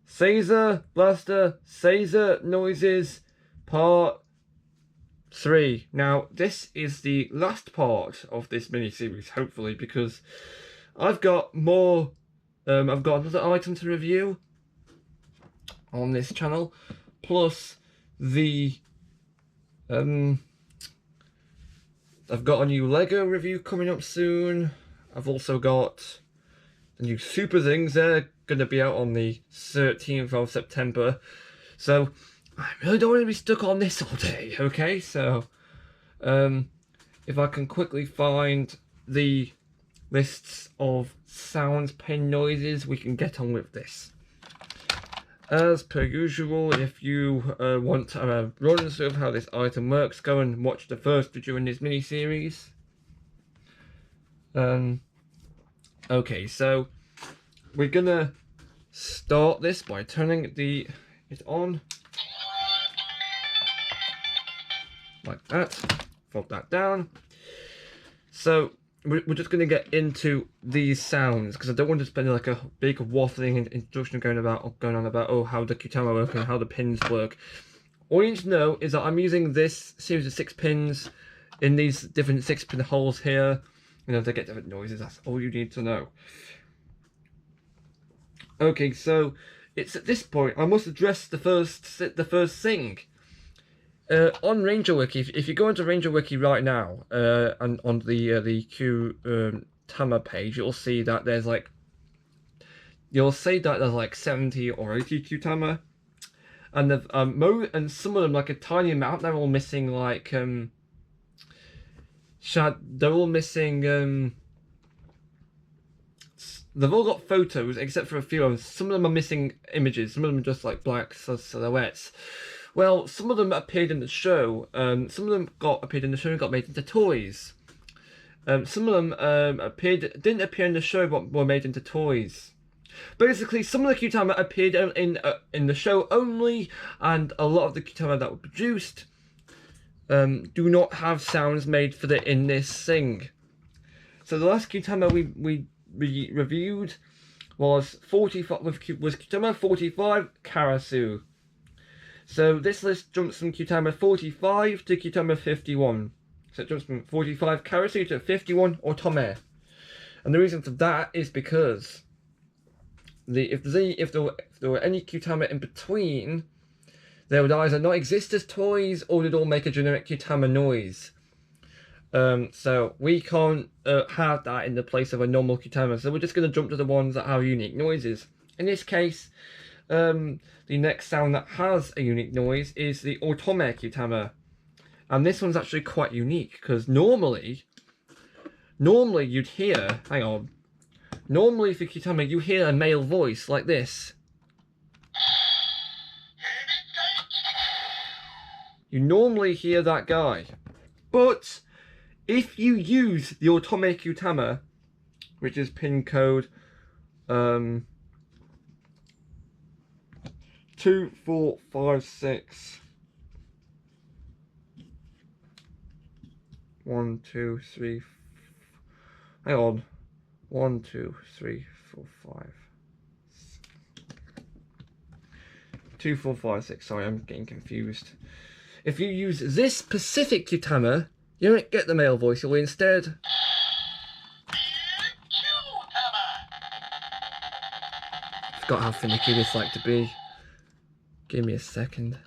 Seiza, Blaster, Seiza noises, part 3. Now, this is the last part of this mini-series, hopefully, because I've got more, I've got another item to review on this channel, plus the, I've got a new Lego review coming up soon. I've also got the new Super Things. They're going to be out on the 13th of September. So, I really don't want to be stuck on this all day, okay? So, if I can quickly find the lists of sounds, pen noises, we can get on with this. As per usual, if you want to run through how this item works, go and watch the first video in this mini-series. Okay, so we're gonna start this by turning it on. Like that. Fold that down. So we're just going to get into these sounds because I don't want to spend like a big waffling introduction going on about how the Kutama work and how the pins work. All you need to know is that I'm using this series of 6 pins in these different 6-pin holes here. You know, they get different noises. That's all you need to know. Okay, so it's at this point I must address the first thing. On Ranger Wiki, if you go into Ranger Wiki right now, and on the Kutama page, you'll see that there's like 70 or 80 Kutama, and and some of them like a tiny amount. They're all missing like they're all missing they've all got photos except for a few of them. Some of them are missing images. Some of them are just like black silhouettes. Well, some of them appeared in the show. Some of them appeared in the show and got made into toys. Some of them didn't appear in the show but were made into toys. Basically, some of the Kutama appeared in the show only, and a lot of the Kutama that were produced do not have sounds made for in this thing. So the last Kutama we reviewed was Kutama 45 Karasu. So this list jumps from Kutama 45 to Kutama 51. So it jumps from 45 Karasu to 51 Otome. And the reason for that is because if there were any Kutama in between, they would either not exist as toys or they'd all make a generic Kutama noise. So we can't have that in the place of a normal Kutama. So we're just going to jump to the ones that have unique noises. In this case, the next sound that has a unique noise is the Otome Kutama. And this one's actually quite unique because normally you'd hear, normally for Kutama you hear a male voice like this. You normally hear that guy. But if you use the Otome Kutama, which is pin code 2456 1 2 3 hang on 1 2 3 4 5 2456. Sorry, I'm getting confused. If you use this specific Kutama, you don't get the male voice. You'll instead forgot how finicky this like to be. Give me a second.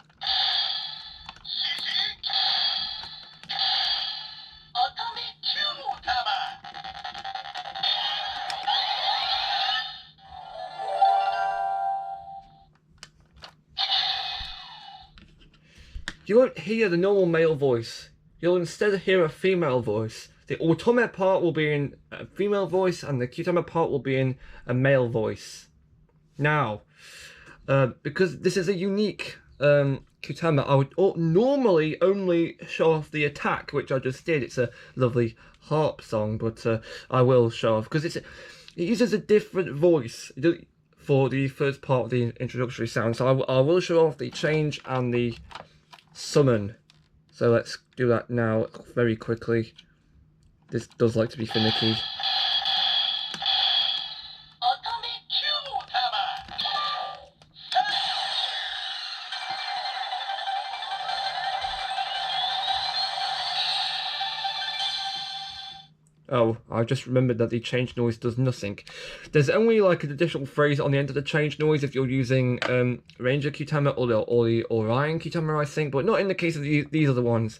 You won't hear the normal male voice. You'll instead hear a female voice. The Otome part will be in a female voice and the Kutama part will be in a male voice. Now, because this is a unique Kutama, I would normally only show off the attack, which I just did. It's a lovely harp song, but I will show off because it uses a different voice for the first part of the introductory sound. So I will show off the change and the summon. So let's do that now very quickly. This does like to be finicky. Oh, I just remembered that the change noise does nothing. There's only like an additional phrase on the end of the change noise if you're using Ranger Q-Timer or the Orion Q-Timer, I think, but not in the case of these other ones.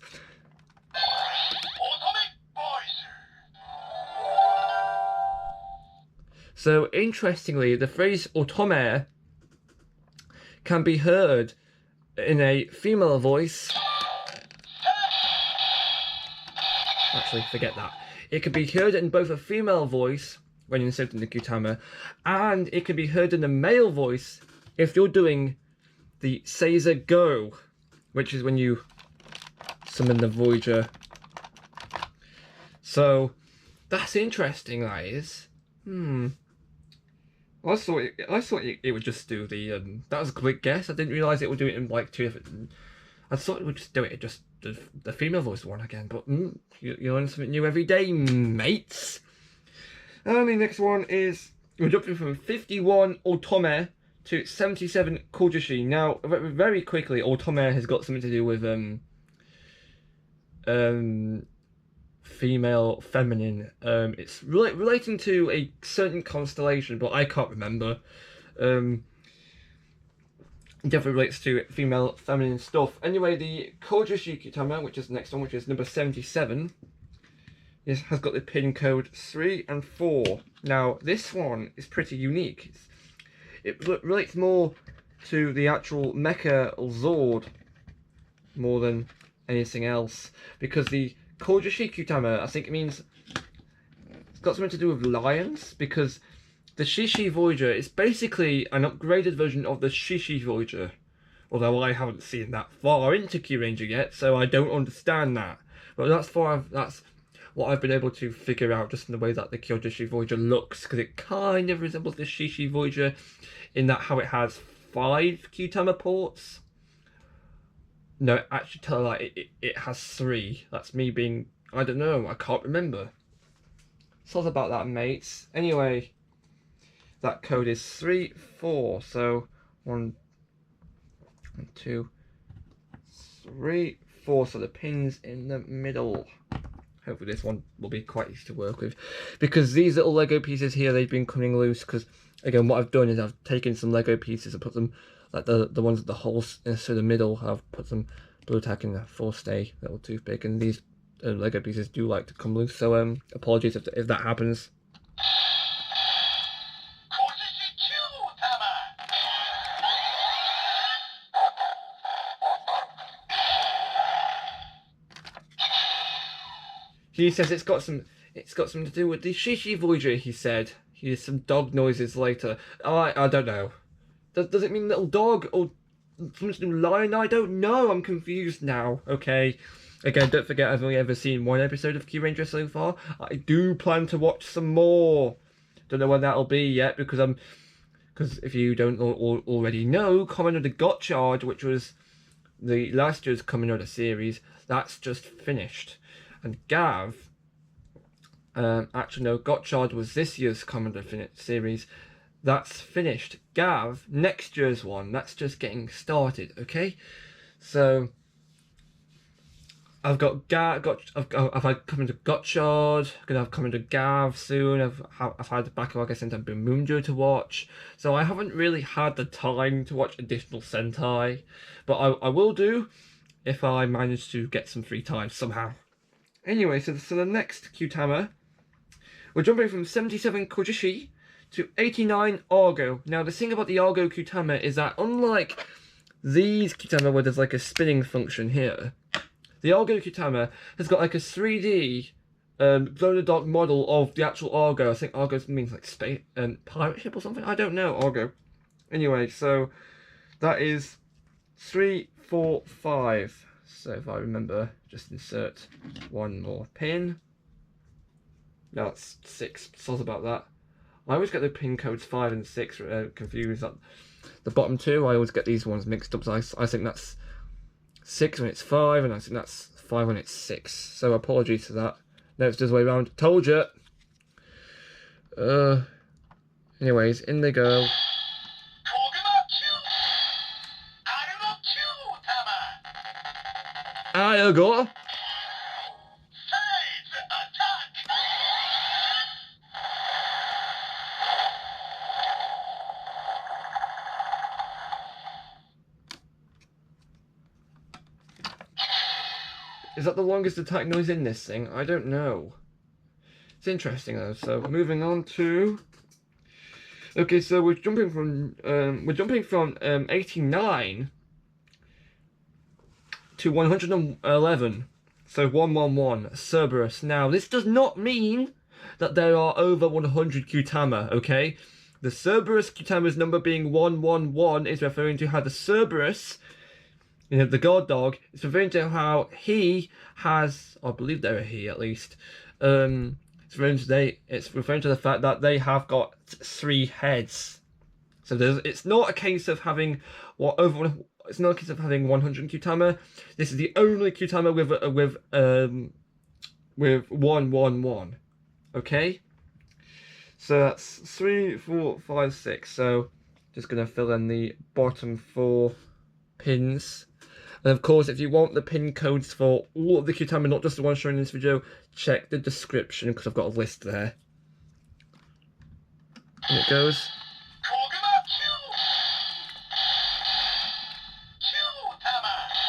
So, interestingly, the phrase Otome can be heard in a female voice. Actually, forget that. It can be heard in both a female voice when inserting the Q-Timer, and it can be heard in a male voice if you're doing the Seiza Go, which is when you summon the Voyager. So, that's interesting, that is. I thought it would just do the. That was a quick guess. I didn't realise it would do it in like two different. I thought it would just do it just the female voice one again. But you learn something new every day, mates. And the next one is we're jumping from 51 Otome to 77 Kojishi. Now, very quickly, Otome has got something to do with female, feminine. It's relating to a certain constellation, but I can't remember. It definitely relates to female, feminine stuff. Anyway, the Kojishi Q-Timer, which is the next one, which is number 77, has got the pin code 3 and 4. Now, this one is pretty unique. It relates more to the actual Mecha Zord more than anything else, because the Kojishi Q-Timer, I think it means it's got something to do with lions, because the Shishi Voyager is basically an upgraded version of the Shishi Voyager, although I haven't seen that far into Q-Ranger yet, so I don't understand that. But that's what I've been able to figure out just in the way that the Kojishi Voyager looks, because it kind of resembles the Shishi Voyager in that how it has 5 Q-Timer ports. No, actually, tell her that it has 3. That's me being, I don't know, I can't remember. Sorry about that, mates. Anyway, that code is 3, 4. So 1, 2, 3, 4. So the pin's in the middle. Hopefully this one will be quite easy to work with, because these little Lego pieces here, they've been coming loose. Because again, what I've done is I've taken some Lego pieces and put them, like the ones at the holes into the middle, I've put some blue tack in the forestay little toothpick, and these Lego pieces do like to come loose. So apologies if that happens. He says it's got something to do with the Shishi Voyager. He said he hears some dog noises later. I don't know. Does it mean little dog or something to do with lion? I don't know. I'm confused now. Okay. Again, don't forget I've only ever seen 1 episode of Q-Ranger so far. I do plan to watch some more. Don't know when that'll be yet, because if you don't already know, Commander Gotchard, which was the last year's Commander series, that's just finished. And Gav, actually no, Gotchard was this year's Commander series. That's finished. Gav, next year's one, that's just getting started, okay? So I've got I've had Commander Gotchard, gonna have Commander Gav soon. I've had the backlog of Sentai Bumunjo to watch, so I haven't really had the time to watch additional Sentai, but I will do if I manage to get some free time somehow. Anyway, so the next Q-Timer, we're jumping from 77 Kojishi to 89 Argo. Now, the thing about the Argo Q-Timer is that unlike these Q-Timer where there's like a spinning function here, the Argo Q-Timer has got like a 3D glow-in-the-dark model of the actual Argo. I think Argo means like space pirate ship or something. I don't know, Argo. Anyway, so that is 3, 4, 5. So if I remember, just insert one more pin. No, it's 6. Sorry about that. I always get the pin codes 5 and 6 confused. The bottom 2, I always get these ones mixed up. So I think that's 6 when it's 5, and I think that's 5 when it's 6. So apologies for that. No, it's the other way around. Told you. Anyways, in they go. I go. Is that the longest attack noise in this thing? I don't know. It's interesting though. So moving on to. Okay, so we're jumping from 89 to 111. So 111 Cerberus. Now this does not mean that there are over 100 Qtama. Okay, the Cerberus Qtama's number being 111 is referring to how the Cerberus, you know, the guard dog, is referring to how he has, I believe they're a he at least. It's referring to the fact that they have got 3 heads. So it's not a case of having it's not a case of having 100 Qtama. This is the only Qtama with 111. Okay. So that's 3, 4, 5, 6. So just gonna fill in the bottom 4 pins. And of course, if you want the pin codes for all of the Qtama, not just the one shown in this video, check the description because I've got a list there. And it goes.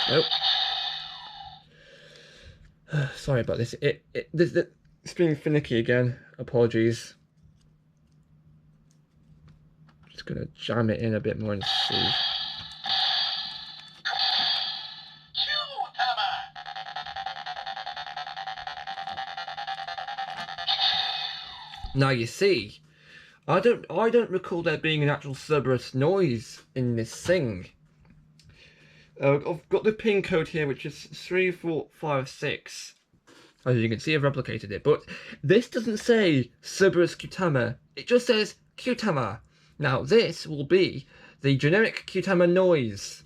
Nope. Sorry about this. It's being finicky again. Apologies. Just gonna jam it in a bit more and see. Now you see, I don't recall there being an actual Cerberus noise in this thing. I've got the pin code here, which is 3456. As you can see, I've replicated it, but this doesn't say Cerberus Qtama. It just says Qtama. Now this will be the generic Qtama noise.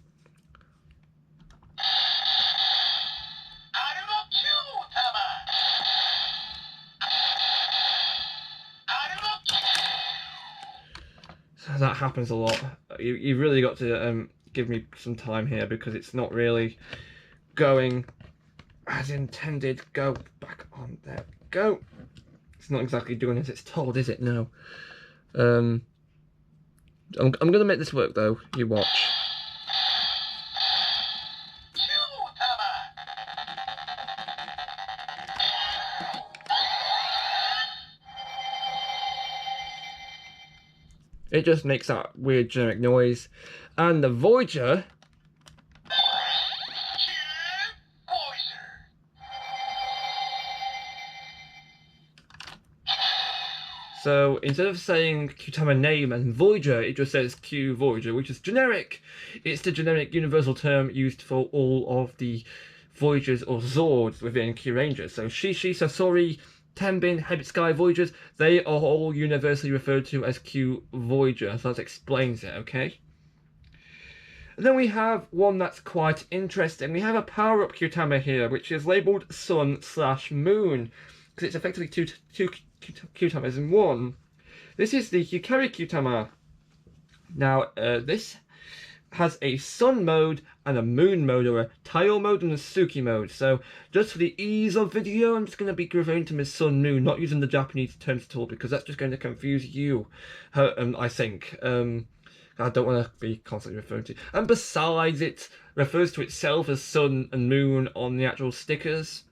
So that happens a lot. You really got to give me some time here because it's not really going as intended. Go back on there. Go. It's not exactly doing as it's told, is it? No. I'm gonna make this work though. You watch. It just makes that weird generic noise, and the Voyager. So instead of saying Qtama name and Voyager, it just says Q Voyager, which is generic. It's the generic universal term used for all of the Voyagers or Zords within Q Rangers. So Shishi, Sasori, Tenbin, Hebit Sky Voyagers, they are all universally referred to as Q Voyager. So that explains it, okay? And then we have one that's quite interesting. We have a power-up Qtama here, which is labelled Sun/Moon, because it's effectively two Qtamas in one. This is the Hikari Qtama. Now, this has a Sun mode and a Moon mode, or a Tile mode and a Suki mode. So, just for the ease of video, I'm just going to be referring to them as Sun Moon, not using the Japanese terms at all, because that's just going to confuse you, I think. I don't want to be constantly referring to. And besides, it refers to itself as Sun and Moon on the actual stickers,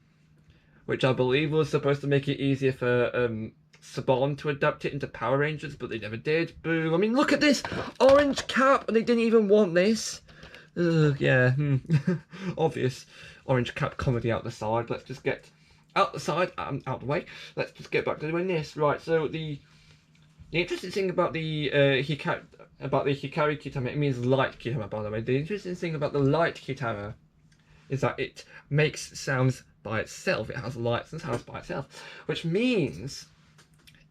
which I believe was supposed to make it easier for Saban to adapt it into Power Rangers, but they never did. Boo. I mean, look at this! Orange cap! And they didn't even want this. Yeah, obvious orange cap comedy out the side. Let's just get out the side, out the way. Let's just get back to doing this. Right, so the interesting thing about the Hikari Qtama, it means light Qtama, by the way. The interesting thing about the light Qtama is that it makes sounds by itself. It has lights and sounds by itself, which means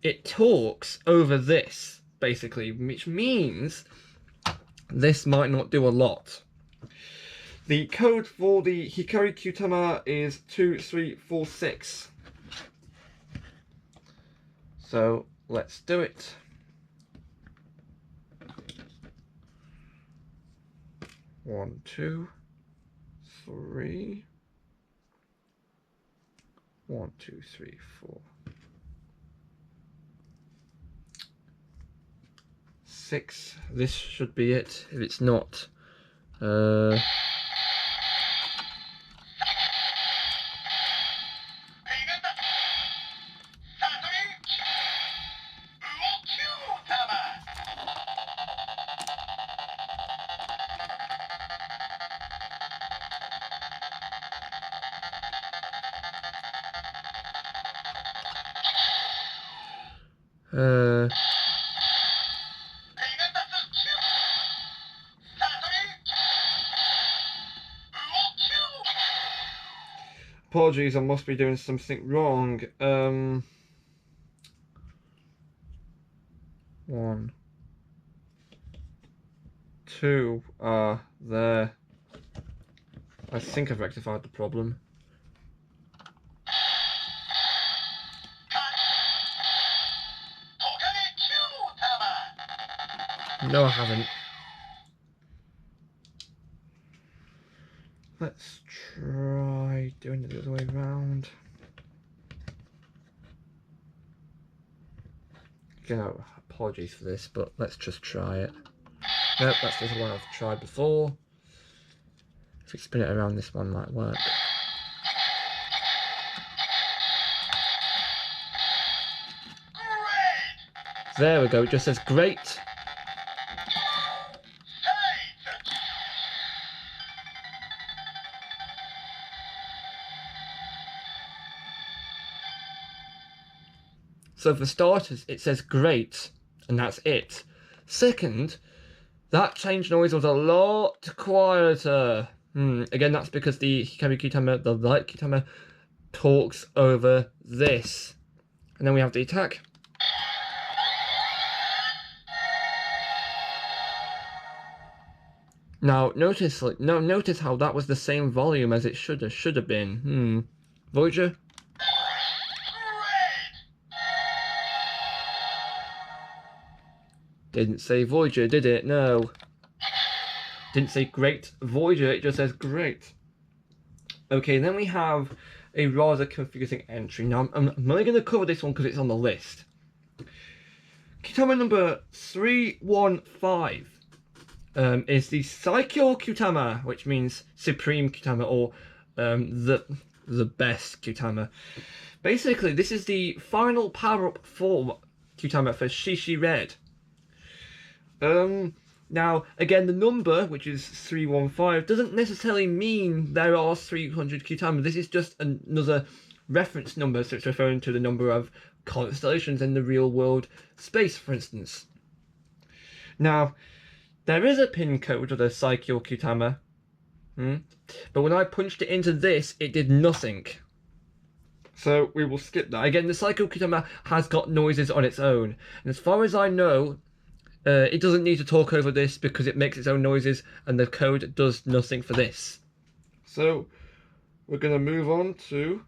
it talks over this, basically, which means this might not do a lot. The code for the Hikari Qtama is 2346. So let's do it. One, two, three. 1, 2, 3, 4, 6. This should be it. If it's not, Uh, Apologies, I must be doing something wrong. 1, 2 are there. I think I've rectified the problem. No, I haven't. Let's try doing it the other way around. Again, apologies for this, but let's just try it. Nope, that's the one I've tried before. If we spin it around, this one might work. There we go, it just says great. So for starters, it says great, and that's it. Second, that change noise was a lot quieter. Again, that's because the Hikaru Kitama, the light Kitama, talks over this. And then we have the attack. Now notice how that was the same volume as it should have been. Voyager. Didn't say Voyager, did it? No. Didn't say great Voyager, it just says great. Okay, then we have a rather confusing entry. Now, I'm only going to cover this one because it's on the list. Kitama number 315 is the Saikyo Kitama, which means Supreme Kitama, or the best Kitama. Basically, this is the final power-up form Kitama for Shishi Red. Now, again, the number, which is 315, doesn't necessarily mean there are 300 Kitama. This is just another reference number, so it's referring to the number of constellations in the real-world space, for instance. Now, there is a pin code of the Saikyo Kitama, but when I punched it into this, it did nothing. So we will skip that. Again, the Saikyo Kitama has got noises on its own, and as far as I know, it doesn't need to talk over this because it makes its own noises, and the code does nothing for this. So we're going to move on to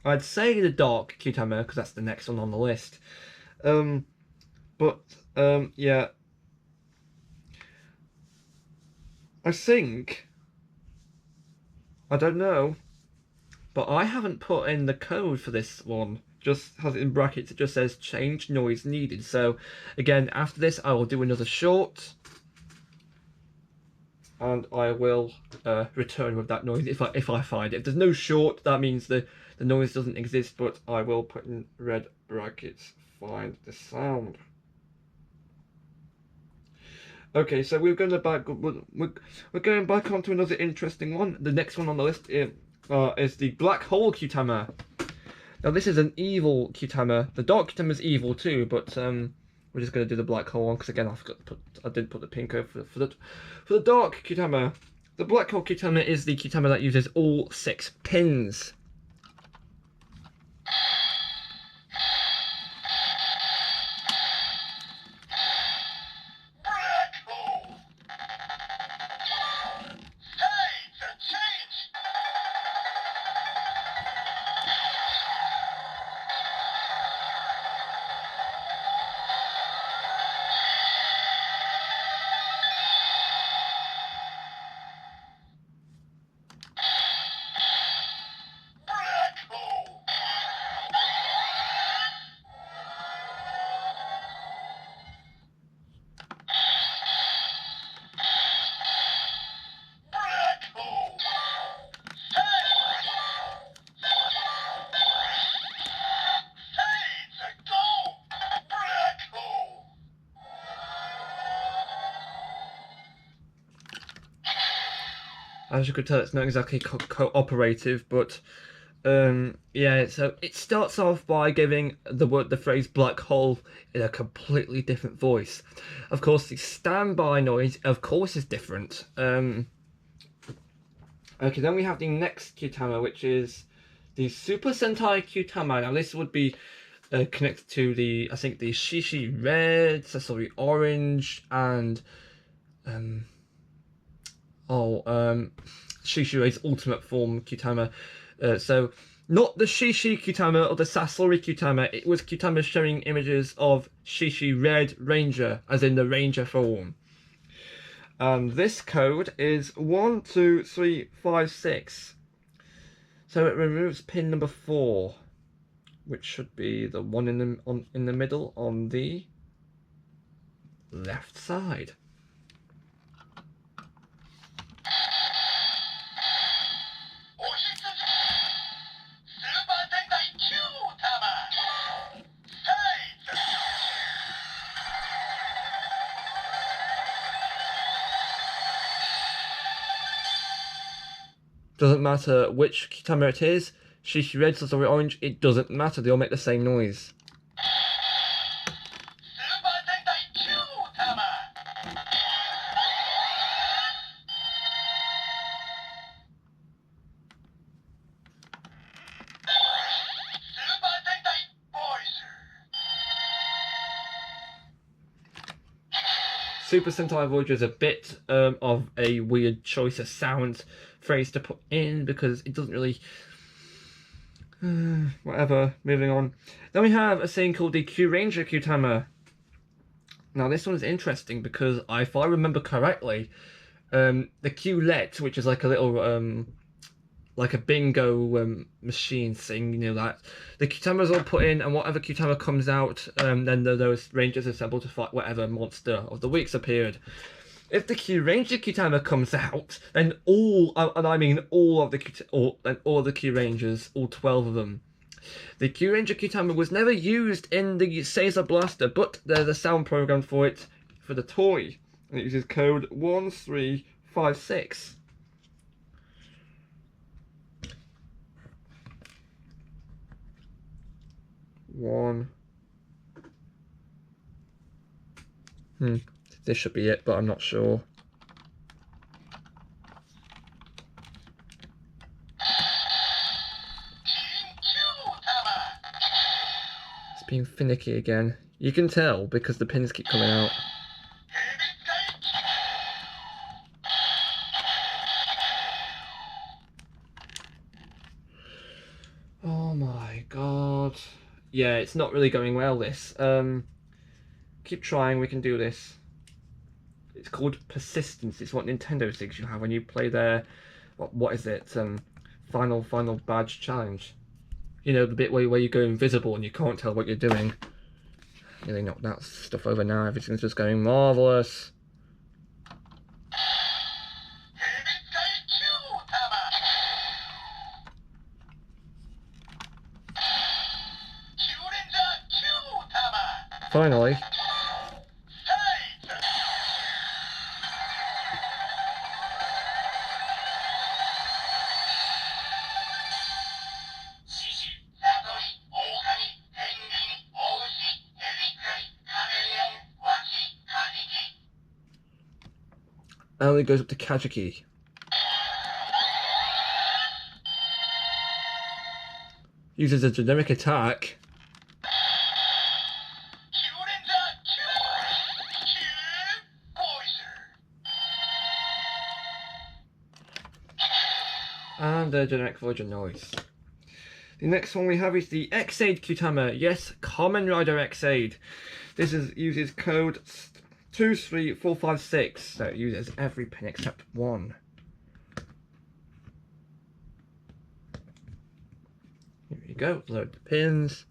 I'd say the Dark Kitama because that's the next one on the list. Yeah. I think, I don't know, but I haven't put in the code for this one. Just has it in brackets, it just says change noise needed. So again, after this I will do another short and I will return with that noise if I find it. If there's no short, that means the noise doesn't exist, but I will put in red brackets, find the sound. Okay, so we're going back onto another interesting one. The next one on the list is the Black Hole Kitama. Now this is an evil Kitama. The Dark Kitama is evil too, but we're just going to do the Black Hole one because again I didn't put the pin code for the Dark Kitama. The Black Hole Kitama is the Kitama that uses all 6 pins. As you could tell, it's not exactly cooperative, but yeah. So it starts off by giving the phrase black hole in a completely different voice. Of course, the standby noise, of course, is different. Okay, then we have the next Qtama, which is the Super Sentai Qtama. Now this would be connected to the, I think, the Shishi Red, Sesori Orange, and Shishi Red's ultimate form Qtama. So not the Shishi Qtama or the Sasori Qtama. It was Qtama showing images of Shishi Red Ranger, as in the Ranger form. And this code is 12356. So it removes pin number 4, which should be the one in the middle on the left side. Doesn't matter which Qtama it is, Shishi Red, Sasori Orange, it doesn't matter, they all make the same noise. Super Sentai Voyager is a bit of a weird choice of sound phrase to put in because it doesn't really... whatever, moving on. Then we have a thing called the Q Ranger Qtama. Now this one is interesting because if I remember correctly, the Q-let, which is like a little... like a bingo machine thing, you know, that the Qtamas all put in, and whatever Qtama comes out, then those Rangers assemble to fight whatever monster of the week's appeared. If the Q Ranger Qtama comes out, then all, and I mean all of the all the Q Rangers, all 12 of them. The Q Ranger Qtama was never used in the Seiza Blaster, but there's a sound program for it for the toy, and it uses code 1356. This should be it, but I'm not sure. It's being finicky again. You can tell because the pins keep coming out. Oh my god. Yeah, it's not really going well, this. Keep trying, we can do this. It's called persistence. It's what Nintendo thinks you have when you play their... What is it? Final badge challenge. You know, the bit where you go invisible and you can't tell what you're doing. Nearly knocked that stuff over now. Everything's just going marvellous. Finally. And it goes up to Kajiki. Uses a generic attack. And the generic Voyager noise. The next one we have is the X-Aid Qtama. Yes, Kamen Rider X-Aid. This uses code 23456. So it uses every pin except one. Here we go, load the pins.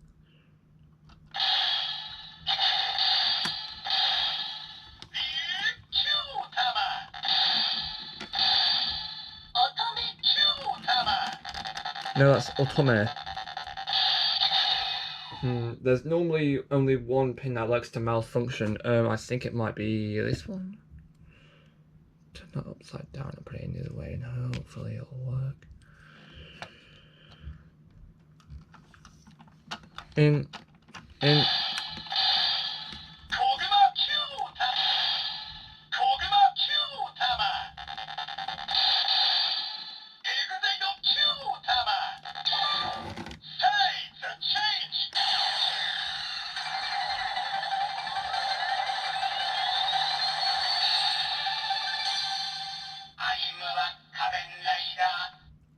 No, that's Otome. There's normally only one pin that likes to malfunction. I think it might be this one. Don't not upside down and put it in the other way, and hopefully it'll work. In.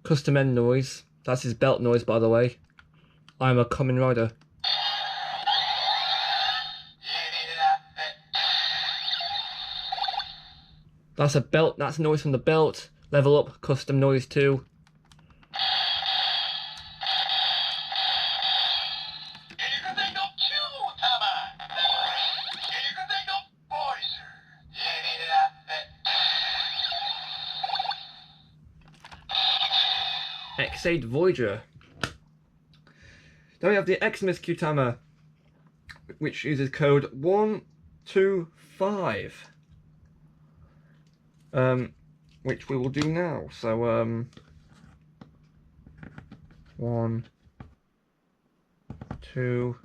Custom end noise. That's his belt noise, by the way. I'm a Kamen Rider. That's a belt. That's noise from the belt. Level up. Custom noise too. X8 Voyager. Then we have the Xmas Qtama, which uses code 125. Which we will do now. So 1, 2,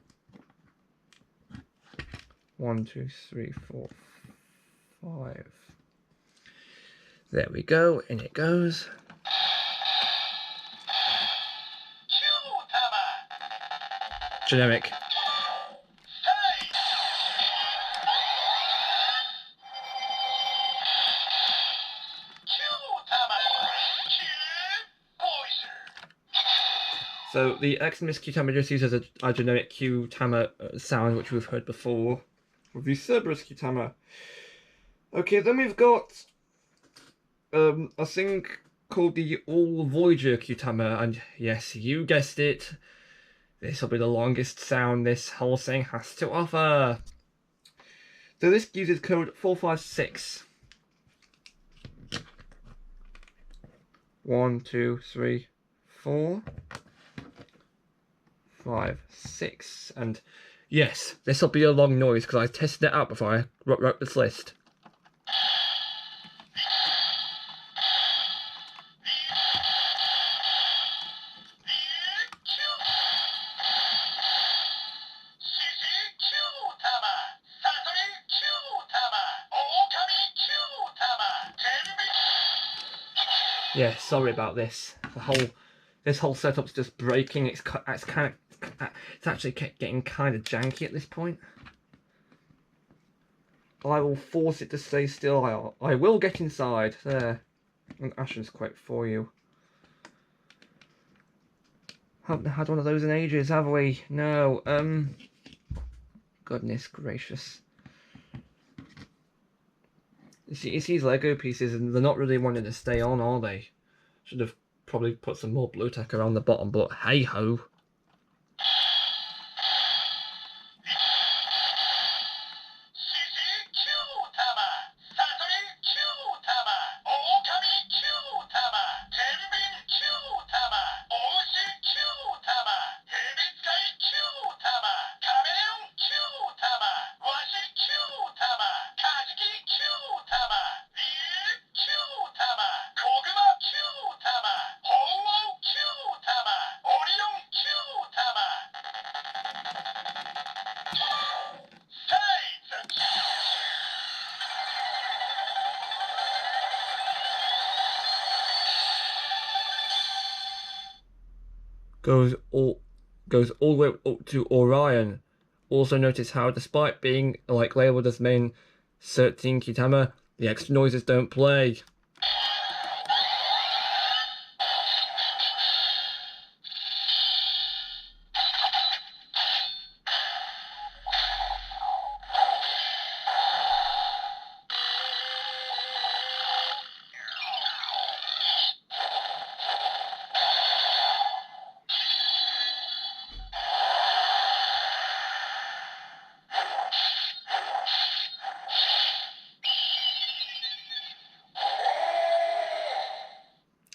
1, 2, 3, 4, 5. There we go, in it goes. Generic. So the Xmas Qtama just uses a generic Qtama sound, which we've heard before with the Cerberus Qtama. Okay, then we've got a thing called the All Voyager Qtama, and yes, you guessed it, this will be the longest sound this whole thing has to offer. So this uses code 456. 1, 2, 3, 4, 5, 6, and yes, this will be a long noise because I tested it out before I wrote this list. Yeah, sorry about this. This whole setup's just breaking. It's actually getting kind of janky at this point. I will force it to stay still. I will get inside. There. An Ashen's quote for you. Haven't had one of those in ages, have we? No. Goodness gracious. It's these Lego pieces, and they're not really wanting to stay on, are they? Should have probably put some more blue tack around the bottom, but hey ho. Goes all the way up to Orion. Also notice how, despite being like labelled as main 13 Qtama, the extra noises don't play.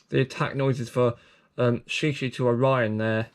The attack noises for Shishi to Orion there.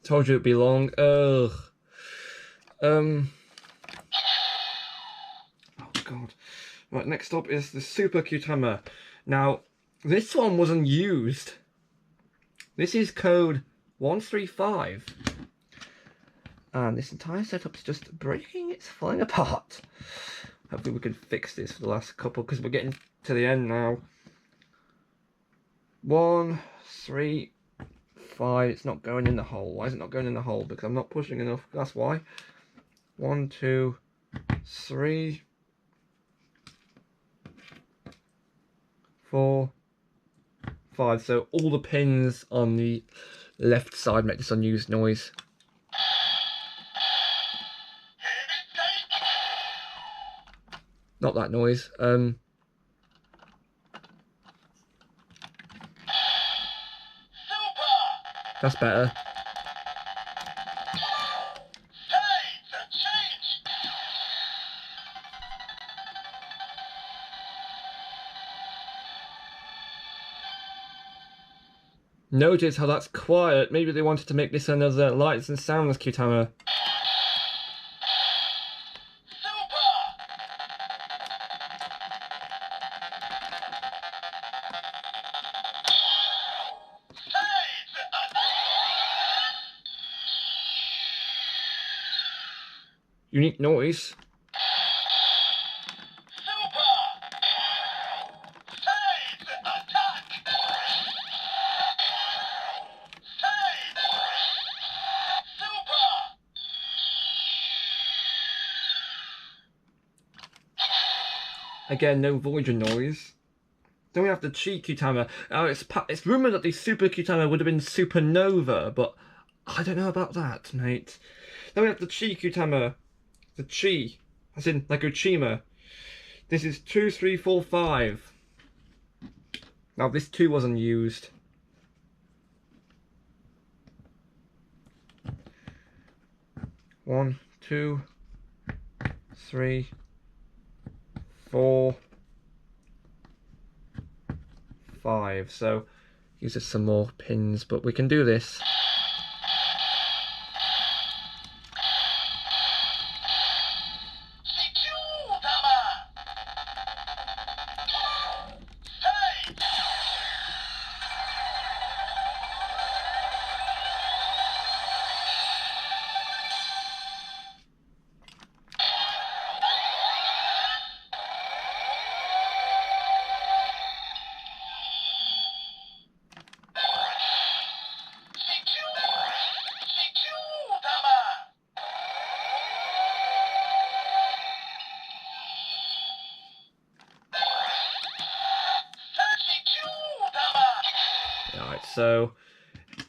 Told you it'd be long. Ugh. Oh god. Right, next up is the Super Cutama. Now, this one wasn't used. This is code 135. And this entire setup is just breaking, it's falling apart. Hopefully we can fix this for the last couple, because we're getting to the end now. 1, 3, 5. It's not going in the hole. Why is it not going in the hole? Because I'm not pushing enough. That's why. 1, 2, 3, 4, 5. So all the pins on the left side make this unused noise. Not that noise. That's better. Notice how that's quiet. Maybe they wanted to make this another lights and sounds Cutama. Unique noise. Again, no Voyager noise. Then we have the Chi Cutama. It's rumoured that the Super Cutama would have been Supernova, but I don't know about that, mate. Then we have the Chi Cutama. The Chi, as in like Ochima. This is 2, 3, 4, 5. Now this 2 wasn't used. One, 2, 3, 4, 5. So uses some more pins, but we can do this. Alright, so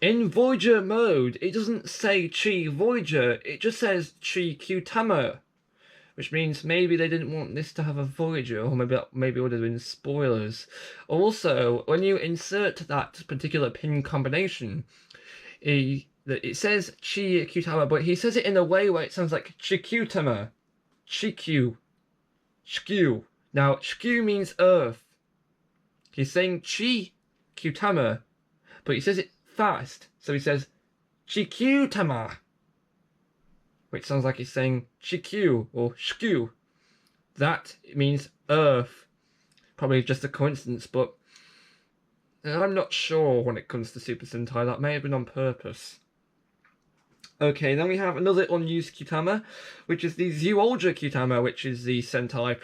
in Voyager mode, it doesn't say Chi Voyager, it just says Chi Cutama, which means maybe they didn't want this to have a Voyager, or maybe it would have been spoilers. Also, when you insert that particular pin combination, it says Chi Cutama, but he says it in a way where it sounds like Chikutama, Chikyu, Shkyu. Now, Shkyu means Earth. He's saying Chi Cutama, but he says it fast, so he says Chikutama, which sounds like he's saying Chikyu or Shkyu. That means Earth. Probably just a coincidence, but I'm not sure when it comes to Super Sentai. That may have been on purpose. Okay, then we have another unused Cutama, which is the Zyuohger Cutama, which is the Sentai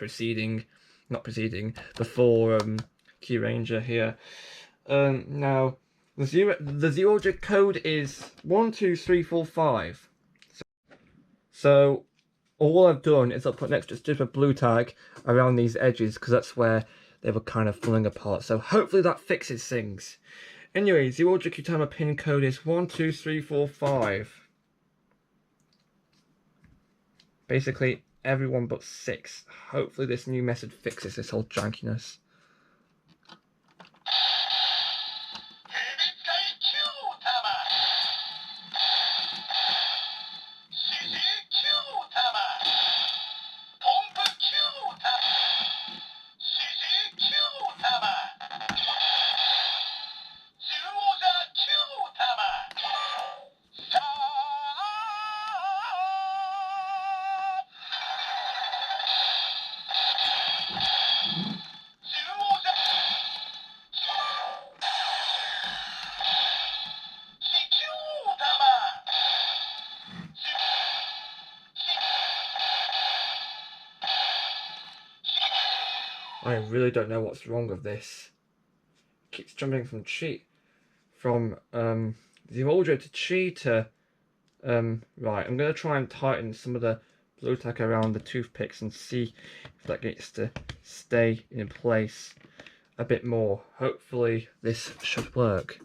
before Kyuranger here. Now, the Zyuohger code is 1, 2, 3, 4, 5. So all I've done is I've put an extra strip of blue tag around these edges because that's where they were kind of falling apart. So hopefully that fixes things. Anyway, Zyuohger Cutama pin code is 1, 2, 3, 4, 5. Basically everyone but 6. Hopefully this new method fixes this whole jankiness. I really don't know what's wrong with this. It keeps jumping from Zero to Chi to right. I'm gonna try and tighten some of the blue tack around the toothpicks and see if that gets to stay in place a bit more. Hopefully this should work.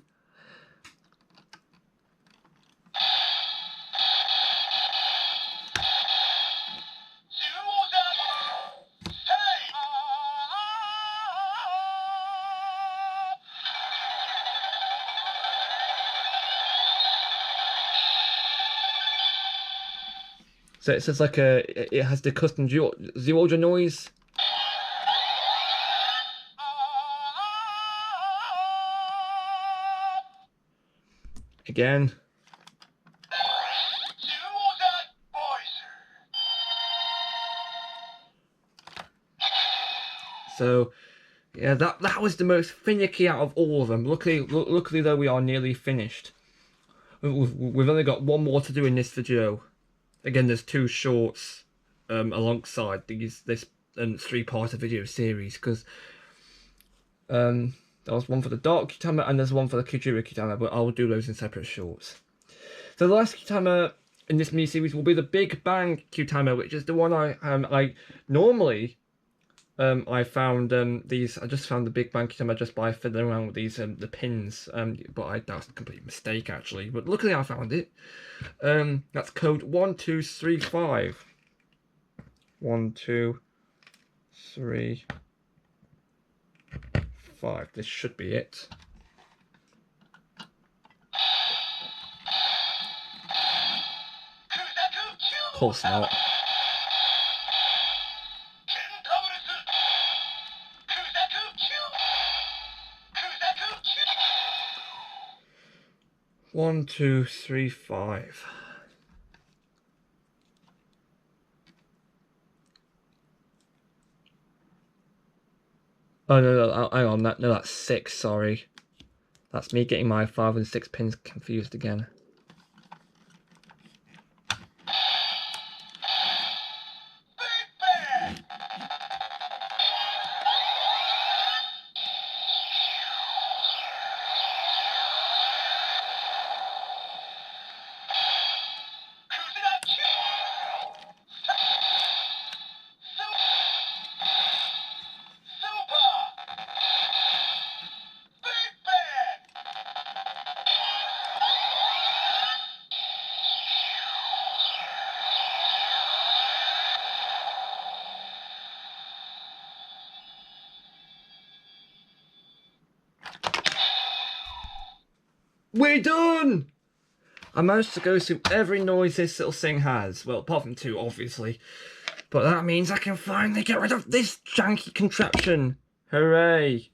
So it says like it has the custom zero noise. Again. So yeah, that was the most finicky out of all of them. Luckily though, we are nearly finished. We've only got one more to do in this video. Again, there's 2 shorts alongside this 3-part video series, because there was one for the Dark Kitama and there's one for the Kujira Kitama, but I'll do those in separate shorts. So the last Kitama in this mini series will be the Big Bang Kitama, which is the one I normally I found these. I just found the Big Bang Kitama just by fiddling around with these the pins. But that was a complete mistake actually. But luckily I found it. That's code 1235. 1, 2, 3, 5. This should be it. Of course not. One, two, three, 5. Oh no, hang on. That's 6. Sorry, that's me getting my 5 and 6 pins confused again. We're done! I managed to go through every noise this little thing has. Well, apart from 2, obviously. But that means I can finally get rid of this janky contraption. Hooray!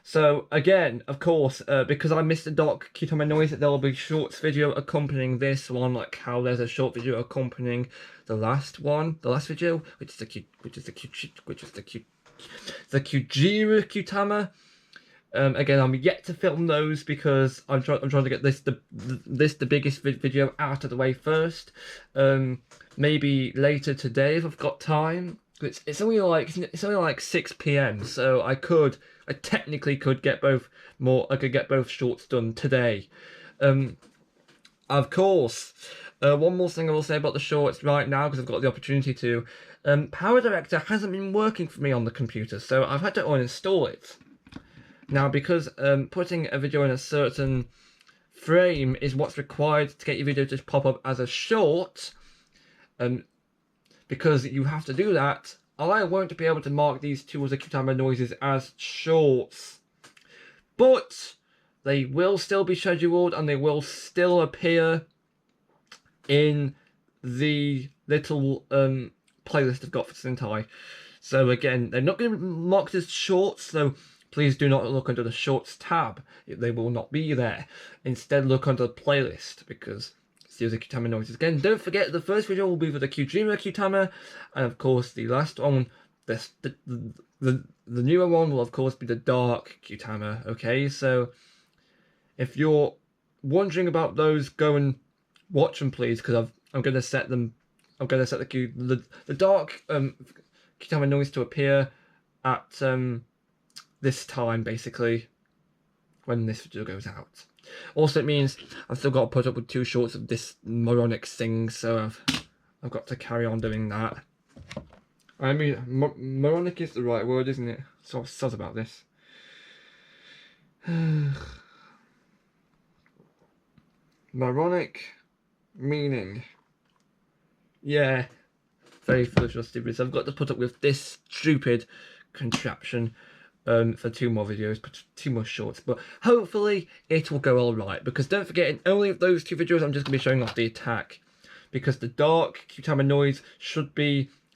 So, again, of course, because I missed the Dark Kitama noise, there will be shorts video accompanying this one, like how there's a short video accompanying the last video, which is the Kujira Kitama. Again, I'm yet to film those because I'm trying to get the biggest video out of the way first. Maybe later today if I've got time. It's only like 6 PM, so I technically could get both shorts done today. Of course, one more thing I will say about the shorts right now, because I've got the opportunity to. Power Director hasn't been working for me on the computer, so I've had to uninstall it. Now, because putting a video in a certain frame is what's required to get your video to pop up as a short, because you have to do that, I won't be able to mark these 2 other Kitama noises as shorts. But they will still be scheduled and they will still appear in the little playlist I've got for Sentai. So again, they're not going to be marked as shorts, so please do not look under the shorts tab. They will not be there. Instead, look under the playlist, because it's the other Kitama noises. Again, don't forget the first video will be for the Kujira Kitama, and of course the last one, the newer one will of course be the Dark Kitama. Okay, so if you're wondering about those, go and watch them, please, because I'm going to set them. I'm going to set the Dark Kyutama noise to appear at this time, basically, when this video goes out. Also, it means I've still got to put up with 2 shorts of this moronic thing, so I've got to carry on doing that. I mean, moronic is the right word, isn't it? So I've thought about this. Moronic meaning. Yeah, very foolish or stupid. So I've got to put up with this stupid contraption for 2 more videos, 2 more shorts. But hopefully it will go all right, because don't forget, in only of those 2 videos, I'm just going to be showing off the attack, because the dark Kyutama noise should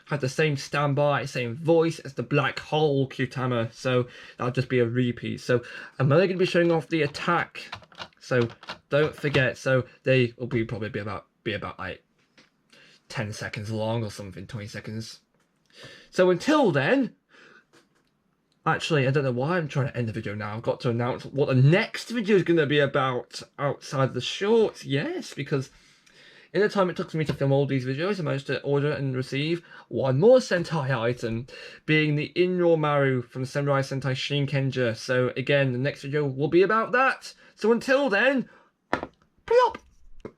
have the same standby, same voice as the black hole Kyutama, so that'll just be a repeat. So I'm only going to be showing off the attack, so don't forget. So they will probably be about like 10 seconds long or something, 20 seconds. So until then, actually, I don't know why I'm trying to end the video now. I've got to announce what the next video is going to be about outside the shorts. Yes, because in the time it took me to film all these videos, I managed to order and receive 1 more Sentai item, being the Inromaru from Samurai Sentai Shinkenger. So again, the next video will be about that. So until then, plop!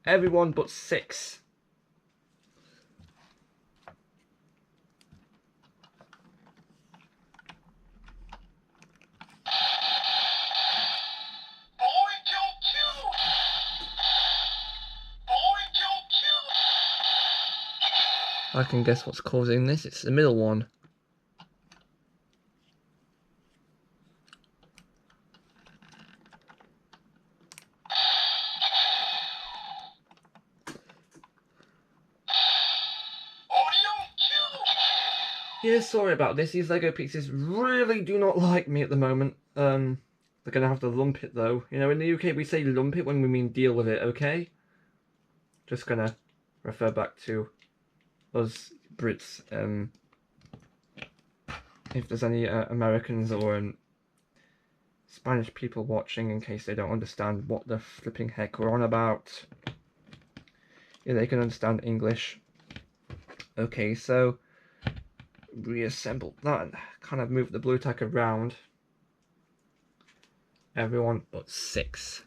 Everyone but 6. I can guess what's causing this. It's the middle one. Yeah, sorry about this. These Lego pieces really do not like me at the moment. They're gonna have to lump it though. You know, in the UK we say lump it when we mean deal with it, okay? Just gonna refer back to us Brits. If there's any Americans or Spanish people watching, in case they don't understand what the flipping heck we're on about. Yeah, they can understand English. Okay, so reassemble that and kind of move the blue tack around. Everyone but 6.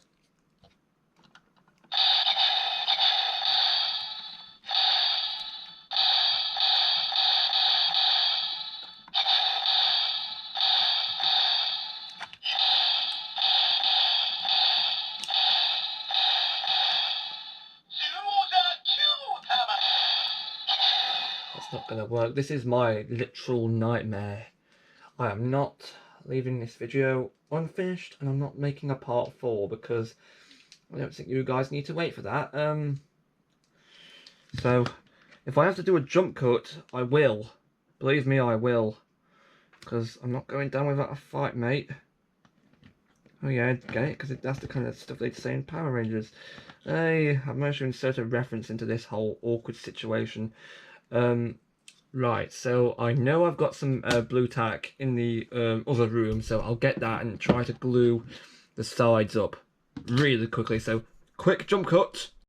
That's not gonna work. This is my literal nightmare. I am not leaving this video unfinished, and I'm not making a part 4 because I don't think you guys need to wait for that. So if I have to do a jump cut, I will. Believe me, I will. Because I'm not going down without a fight, mate. Oh yeah, get it? Because that's the kind of stuff they'd say in Power Rangers. Hey, I've managed to insert a reference into this whole awkward situation. Right, so I know I've got some blue tack in the other room, so I'll get that and try to glue the sides up really quickly. So, quick jump cut.